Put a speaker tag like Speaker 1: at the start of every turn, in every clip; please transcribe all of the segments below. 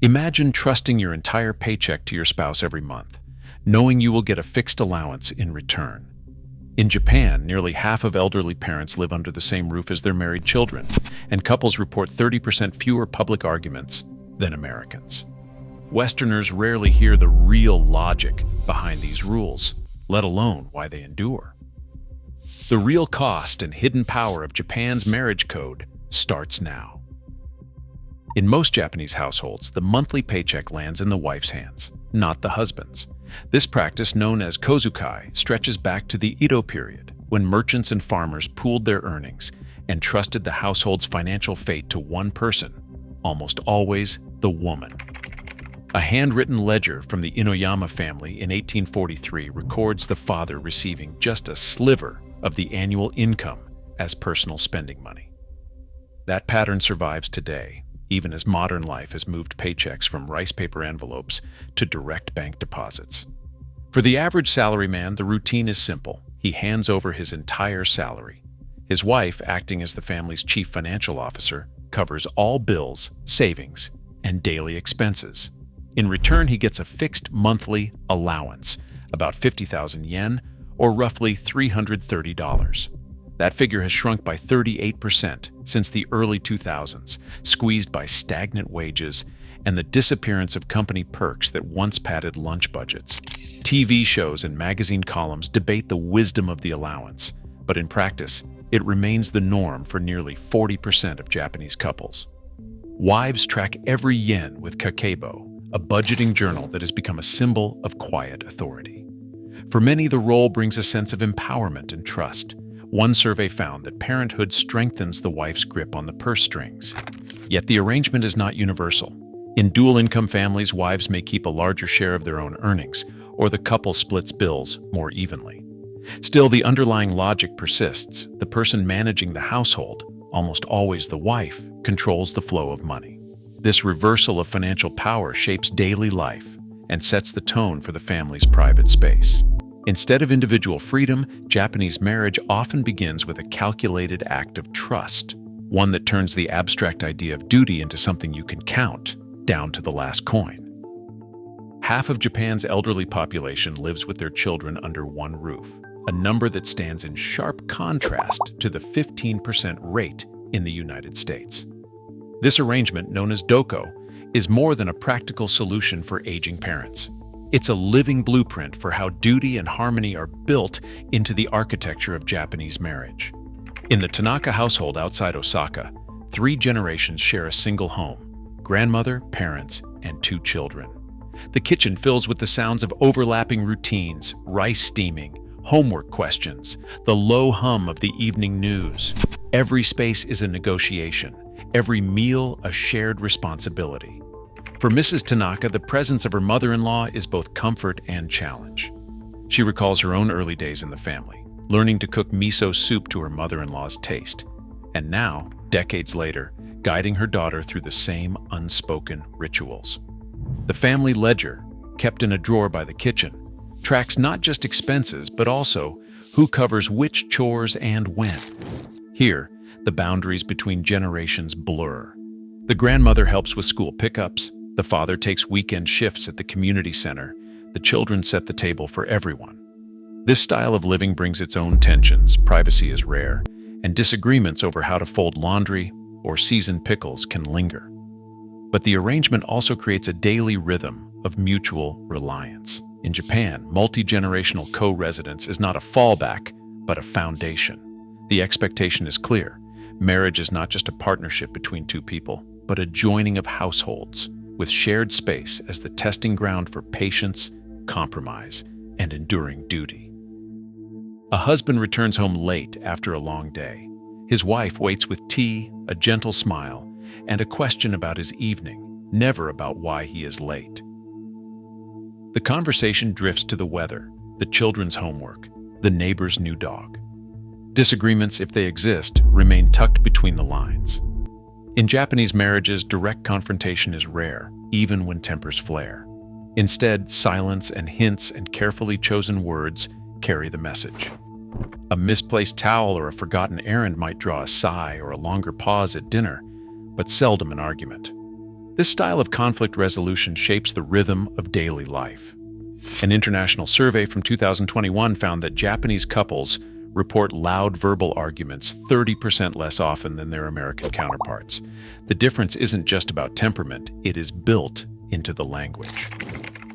Speaker 1: Imagine trusting your entire paycheck to your spouse every month, knowing you will get a fixed allowance in return. In Japan, nearly half of elderly parents live under the same roof as their married children, and couples report 30% fewer public arguments than Americans. Westerners rarely hear the real logic behind these rules, let alone why they endure. The real cost and hidden power of Japan's marriage code starts now. In most Japanese households, the monthly paycheck lands in the wife's hands, not the husband's. This practice, known as kozukai, stretches back to the Edo period, when merchants and farmers pooled their earnings and trusted the household's financial fate to one person, almost always the woman. A handwritten ledger from the Inoyama family in 1843 records the father receiving just a sliver of the annual income as personal spending money. That pattern survives today, even as modern life has moved paychecks from rice paper envelopes to direct bank deposits. For the average salaryman, the routine is simple. He hands over his entire salary. His wife, acting as the family's chief financial officer, covers all bills, savings, and daily expenses. In return, he gets a fixed monthly allowance, about 50,000 yen, or roughly $330. That figure has shrunk by 38% since the early 2000s, squeezed by stagnant wages and the disappearance of company perks that once padded lunch budgets. TV shows and magazine columns debate the wisdom of the allowance, but in practice, it remains the norm for nearly 40% of Japanese couples. Wives track every yen with Kakeibo, a budgeting journal that has become a symbol of quiet authority. For many, the role brings a sense of empowerment and trust. One survey found that parenthood strengthens the wife's grip on the purse strings. Yet the arrangement is not universal. In dual-income families, wives may keep a larger share of their own earnings, or the couple splits bills more evenly. Still, the underlying logic persists. The person managing the household, almost always the wife, controls the flow of money. This reversal of financial power shapes daily life and sets the tone for the family's private space. Instead of individual freedom, Japanese marriage often begins with a calculated act of trust, one that turns the abstract idea of duty into something you can count, down to the last coin. Half of Japan's elderly population lives with their children under one roof, a number that stands in sharp contrast to the 15% rate in the United States. This arrangement, known as doko, is more than a practical solution for aging parents. It's a living blueprint for how duty and harmony are built into the architecture of Japanese marriage. In the Tanaka household outside Osaka, 3 generations share a single home: grandmother, parents, and 2 children. The kitchen fills with the sounds of overlapping routines, rice steaming, homework questions, the low hum of the evening news. Every space is a negotiation, every meal a shared responsibility. For Mrs. Tanaka, the presence of her mother-in-law is both comfort and challenge. She recalls her own early days in the family, learning to cook miso soup to her mother-in-law's taste, and now, decades later, guiding her daughter through the same unspoken rituals. The family ledger, kept in a drawer by the kitchen, tracks not just expenses, but also who covers which chores and when. Here, the boundaries between generations blur. The grandmother helps with school pickups, the father takes weekend shifts at the community center, the children set the table for everyone. This style of living brings its own tensions, privacy is rare, and disagreements over how to fold laundry or season pickles can linger. But the arrangement also creates a daily rhythm of mutual reliance. In Japan, multi-generational co-residence is not a fallback, but a foundation. The expectation is clear. Marriage is not just a partnership between 2 people, but a joining of households, with shared space as the testing ground for patience, compromise, and enduring duty. A husband returns home late after a long day. His wife waits with tea, a gentle smile, and a question about his evening, never about why he is late. The conversation drifts to the weather, the children's homework, the neighbor's new dog. Disagreements, if they exist, remain tucked between the lines. In Japanese marriages, direct confrontation is rare, even when tempers flare. Instead, silence and hints and carefully chosen words carry the message. A misplaced towel or a forgotten errand might draw a sigh or a longer pause at dinner, but seldom an argument. This style of conflict resolution shapes the rhythm of daily life. An international survey from 2021 found that Japanese couples report loud verbal arguments 30% less often than their American counterparts. The difference isn't just about temperament, it is built into the language.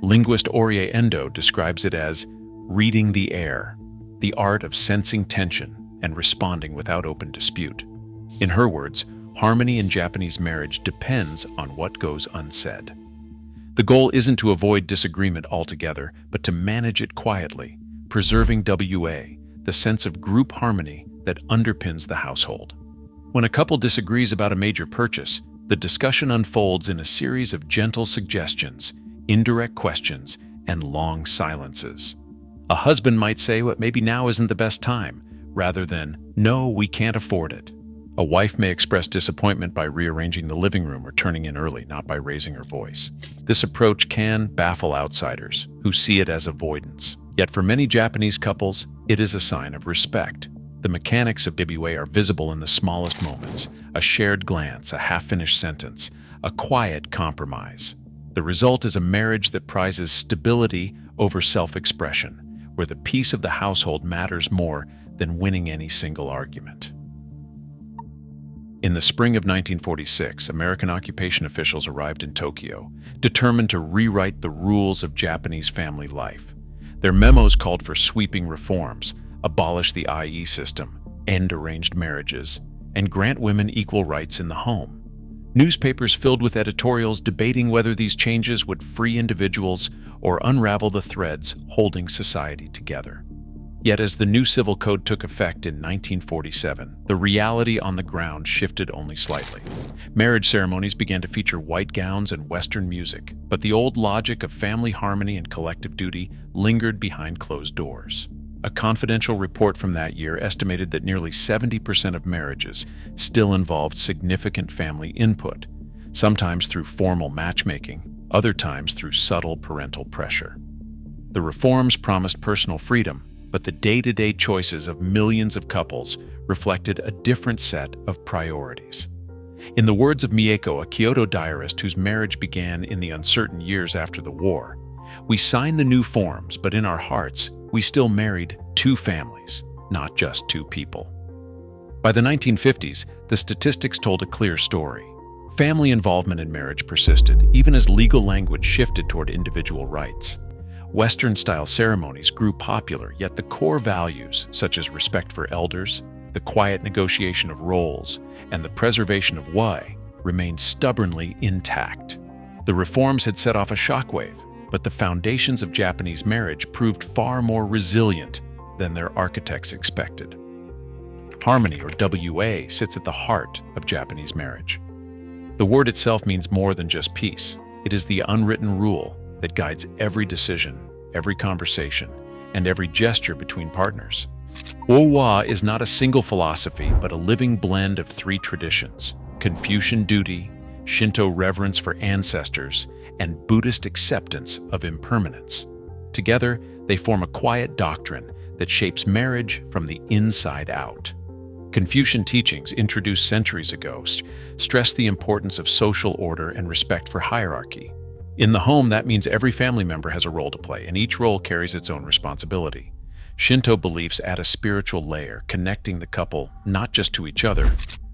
Speaker 1: Linguist Orie Endo describes it as reading the air, the art of sensing tension and responding without open dispute. In her words, harmony in Japanese marriage depends on what goes unsaid. The goal isn't to avoid disagreement altogether, but to manage it quietly, preserving the sense of group harmony that underpins the household. When a couple disagrees about a major purchase, the discussion unfolds in a series of gentle suggestions, indirect questions, and long silences. A husband might say what maybe now isn't the best time, rather than, "No, we can't afford it." A wife may express disappointment by rearranging the living room or turning in early, not by raising her voice. This approach can baffle outsiders, who see it as avoidance. Yet for many Japanese couples, it is a sign of respect. The mechanics of bibiway are visible in the smallest moments: a shared glance, a half-finished sentence, a quiet compromise. The result is a marriage that prizes stability over self-expression, where the peace of the household matters more than winning any single argument. In the spring of 1946, American occupation officials arrived in Tokyo, determined to rewrite the rules of Japanese family life. Their memos called for sweeping reforms, abolish the IE system, end arranged marriages, and grant women equal rights in the home. Newspapers filled with editorials debating whether these changes would free individuals or unravel the threads holding society together. Yet as the new civil code took effect in 1947, the reality on the ground shifted only slightly. Marriage ceremonies began to feature white gowns and Western music, but the old logic of family harmony and collective duty lingered behind closed doors. A confidential report from that year estimated that nearly 70% of marriages still involved significant family input, sometimes through formal matchmaking, other times through subtle parental pressure. The reforms promised personal freedom, but the day-to-day choices of millions of couples reflected a different set of priorities. In the words of Mieko, a Kyoto diarist whose marriage began in the uncertain years after the war, "We signed the new forms, but in our hearts, we still married two families, not just two people." By the 1950s, the statistics told a clear story. Family involvement in marriage persisted, even as legal language shifted toward individual rights. Western-style ceremonies grew popular, yet the core values, such as respect for elders, the quiet negotiation of roles, and the preservation of why, remained stubbornly intact. The reforms had set off a shockwave, but the foundations of Japanese marriage proved far more resilient than their architects expected. Harmony, or WA, sits at the heart of Japanese marriage. The word itself means more than just peace. It is the unwritten rule that guides every decision, every conversation, and every gesture between partners. Owa is not a single philosophy, but a living blend of three traditions: Confucian duty, Shinto reverence for ancestors, and Buddhist acceptance of impermanence. Together, they form a quiet doctrine that shapes marriage from the inside out. Confucian teachings, introduced centuries ago, stress the importance of social order and respect for hierarchy. In the home, that means every family member has a role to play, and each role carries its own responsibility. Shinto beliefs add a spiritual layer, connecting the couple not just to each other,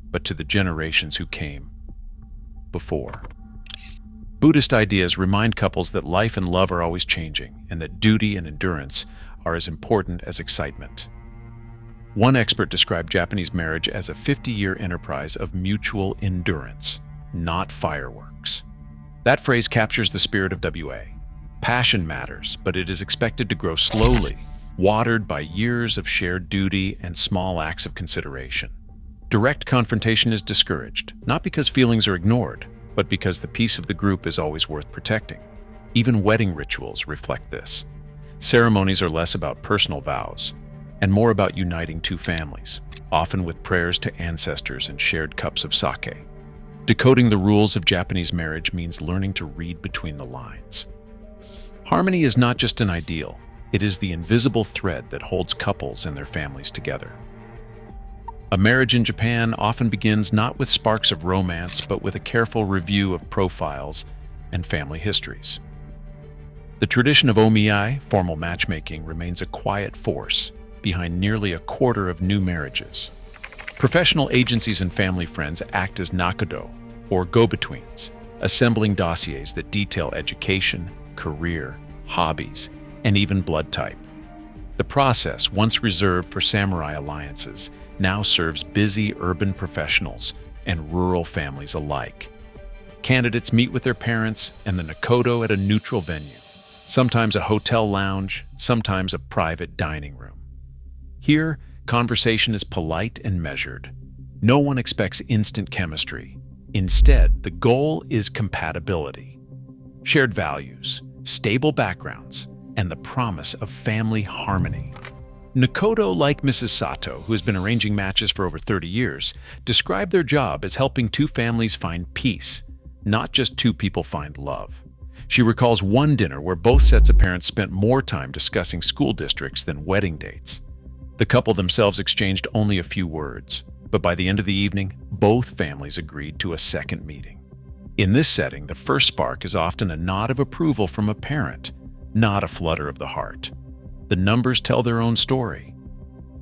Speaker 1: but to the generations who came before. Buddhist ideas remind couples that life and love are always changing, and that duty and endurance are as important as excitement. One expert described Japanese marriage as a 50-year enterprise of mutual endurance, not fireworks. That phrase captures the spirit of WA. Passion matters, but it is expected to grow slowly, watered by years of shared duty and small acts of consideration. Direct confrontation is discouraged, not because feelings are ignored, but because the peace of the group is always worth protecting. Even wedding rituals reflect this. Ceremonies are less about personal vows and more about uniting two families, often with prayers to ancestors and shared cups of sake. Decoding the rules of Japanese marriage means learning to read between the lines. Harmony is not just an ideal, it is the invisible thread that holds couples and their families together. A marriage in Japan often begins not with sparks of romance, but with a careful review of profiles and family histories. The tradition of omiai, formal matchmaking, remains a quiet force behind nearly a quarter of new marriages. Professional agencies and family friends act as nakodo, or go-betweens, assembling dossiers that detail education, career, hobbies, and even blood type. The process, once reserved for samurai alliances, now serves busy urban professionals and rural families alike. Candidates meet with their parents and the nakodo at a neutral venue, sometimes a hotel lounge, sometimes a private dining room. Here, conversation is polite and measured. No one expects instant chemistry. Instead, the goal is compatibility, shared values, stable backgrounds, and the promise of family harmony. Nakodo, like Mrs. Sato, who has been arranging matches for over 30 years, describe their job as helping two families find peace, not just two people find love. She recalls one dinner where both sets of parents spent more time discussing school districts than wedding dates. The couple themselves exchanged only a few words, but by the end of the evening, both families agreed to a second meeting. In this setting, the first spark is often a nod of approval from a parent, not a flutter of the heart. The numbers tell their own story.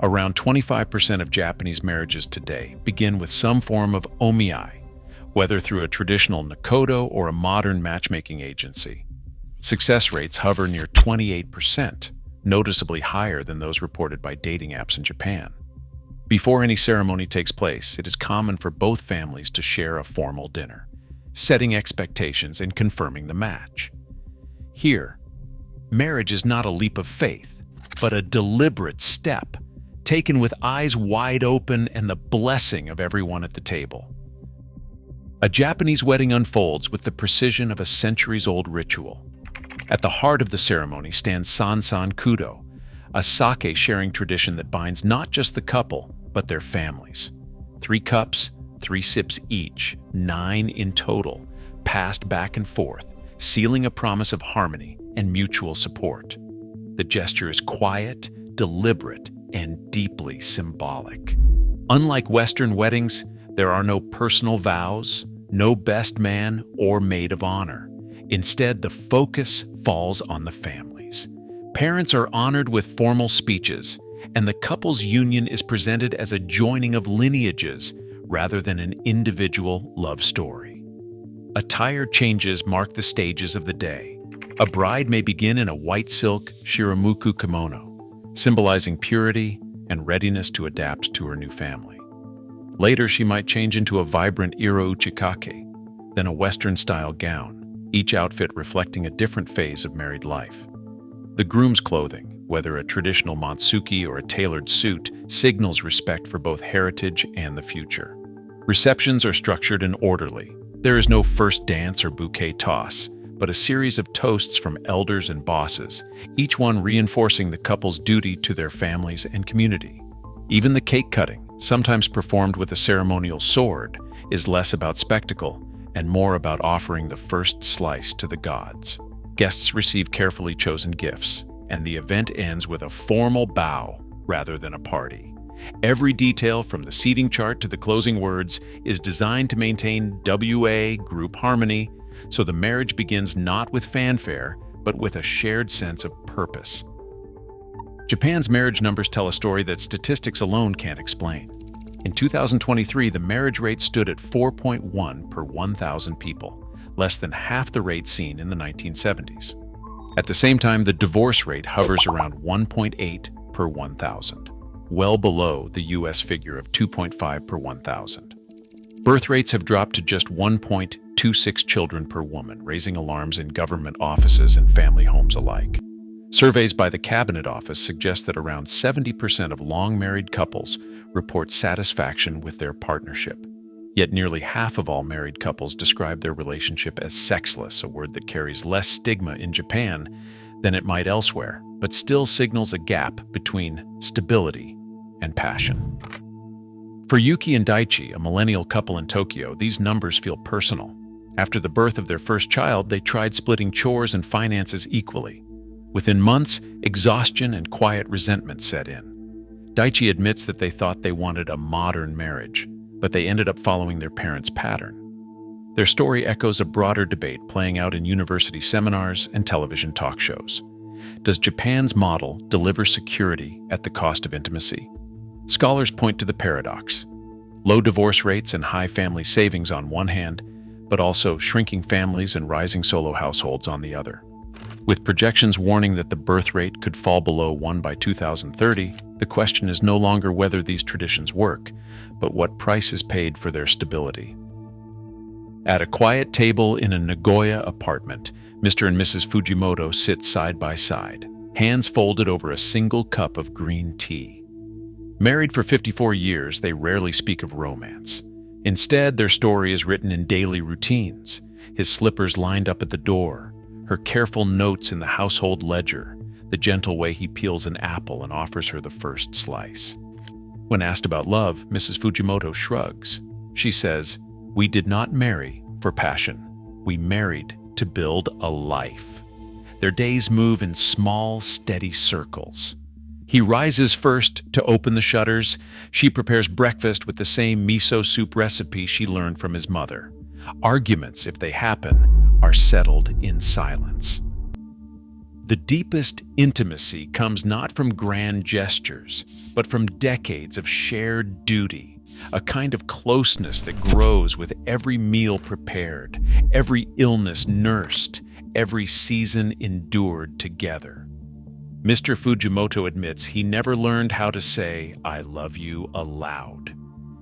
Speaker 1: Around 25% of Japanese marriages today begin with some form of omiai, whether through a traditional nakodo or a modern matchmaking agency. Success rates hover near 28%, noticeably higher than those reported by dating apps in Japan. Before any ceremony takes place, it is common for both families to share a formal dinner, setting expectations and confirming the match. Here, marriage is not a leap of faith, but a deliberate step, taken with eyes wide open and the blessing of everyone at the table. A Japanese wedding unfolds with the precision of a centuries-old ritual. At the heart of the ceremony stands Sansan Kudo, a sake-sharing tradition that binds not just the couple, but their families. 3 cups, 3 sips each, 9 in total, passed back and forth, sealing a promise of harmony and mutual support. The gesture is quiet, deliberate, and deeply symbolic. Unlike Western weddings, there are no personal vows, no best man or maid of honor. Instead, the focus falls on the families. Parents are honored with formal speeches, and the couple's union is presented as a joining of lineages rather than an individual love story. Attire changes mark the stages of the day. A bride may begin in a white silk shiramuku kimono, symbolizing purity and readiness to adapt to her new family. Later, she might change into a vibrant iro uchikake, then a Western-style gown, each outfit reflecting a different phase of married life. The groom's clothing, whether a traditional mantsuki or a tailored suit, signals respect for both heritage and the future. Receptions are structured and orderly. There is no first dance or bouquet toss, but a series of toasts from elders and bosses, each one reinforcing the couple's duty to their families and community. Even the cake cutting, sometimes performed with a ceremonial sword, is less about spectacle and more about offering the first slice to the gods. Guests receive carefully chosen gifts, and the event ends with a formal bow rather than a party. Every detail, from the seating chart to the closing words, is designed to maintain WA group harmony, so the marriage begins not with fanfare, but with a shared sense of purpose. Japan's marriage numbers tell a story that statistics alone can't explain. In 2023, the marriage rate stood at 4.1 per 1,000 people, less than half the rate seen in the 1970s. At the same time, the divorce rate hovers around 1.8 per 1,000, well below the US figure of 2.5 per 1,000. Birth rates have dropped to just 1.26 children per woman, raising alarms in government offices and family homes alike. Surveys by the Cabinet Office suggest that around 70% of long-married couples report satisfaction with their partnership. Yet nearly half of all married couples describe their relationship as sexless, a word that carries less stigma in Japan than it might elsewhere, but still signals a gap between stability and passion. For Yuki and Daichi, a millennial couple in Tokyo, these numbers feel personal. After the birth of their first child, they tried splitting chores and finances equally. Within months, exhaustion and quiet resentment set in. Daichi admits that they thought they wanted a modern marriage, but they ended up following their parents' pattern. Their story echoes a broader debate playing out in university seminars and television talk shows. Does Japan's model deliver security at the cost of intimacy? Scholars point to the paradox: low divorce rates and high family savings on one hand, but also shrinking families and rising solo households on the other. With projections warning that the birth rate could fall below 1 by 2030, the question is no longer whether these traditions work, but what price is paid for their stability. At a quiet table in a Nagoya apartment, Mr. and Mrs. Fujimoto sit side by side, hands folded over a single cup of green tea. Married for 54 years, they rarely speak of romance. Instead, their story is written in daily routines: his slippers lined up at the door, her careful notes in the household ledger, the gentle way he peels an apple and offers her the first slice. When asked about love, Mrs. Fujimoto shrugs. She says, "We did not marry for passion. We married to build a life." Their days move in small, steady circles. He rises first to open the shutters. She prepares breakfast with the same miso soup recipe she learned from his mother. Arguments, if they happen, are settled in silence. The deepest intimacy comes not from grand gestures, but from decades of shared duty, a kind of closeness that grows with every meal prepared, every illness nursed, every season endured together. Mr. Fujimoto admits he never learned how to say, "I love you," aloud.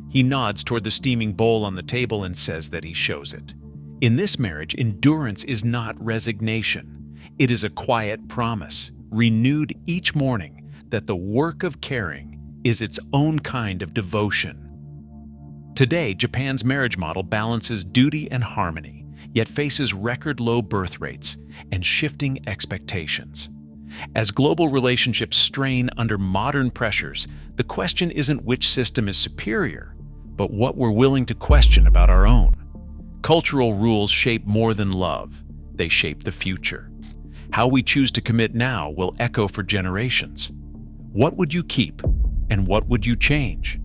Speaker 1: He nods toward the steaming bowl on the table and says that he shows it. In this marriage, endurance is not resignation. It is a quiet promise, renewed each morning, that the work of caring is its own kind of devotion. Today, Japan's marriage model balances duty and harmony, yet faces record-low birth rates and shifting expectations. As global relationships strain under modern pressures, the question isn't which system is superior, but what we're willing to question about our own. Cultural rules shape more than love. They shape the future. How we choose to commit now will echo for generations. What would you keep, and what would you change?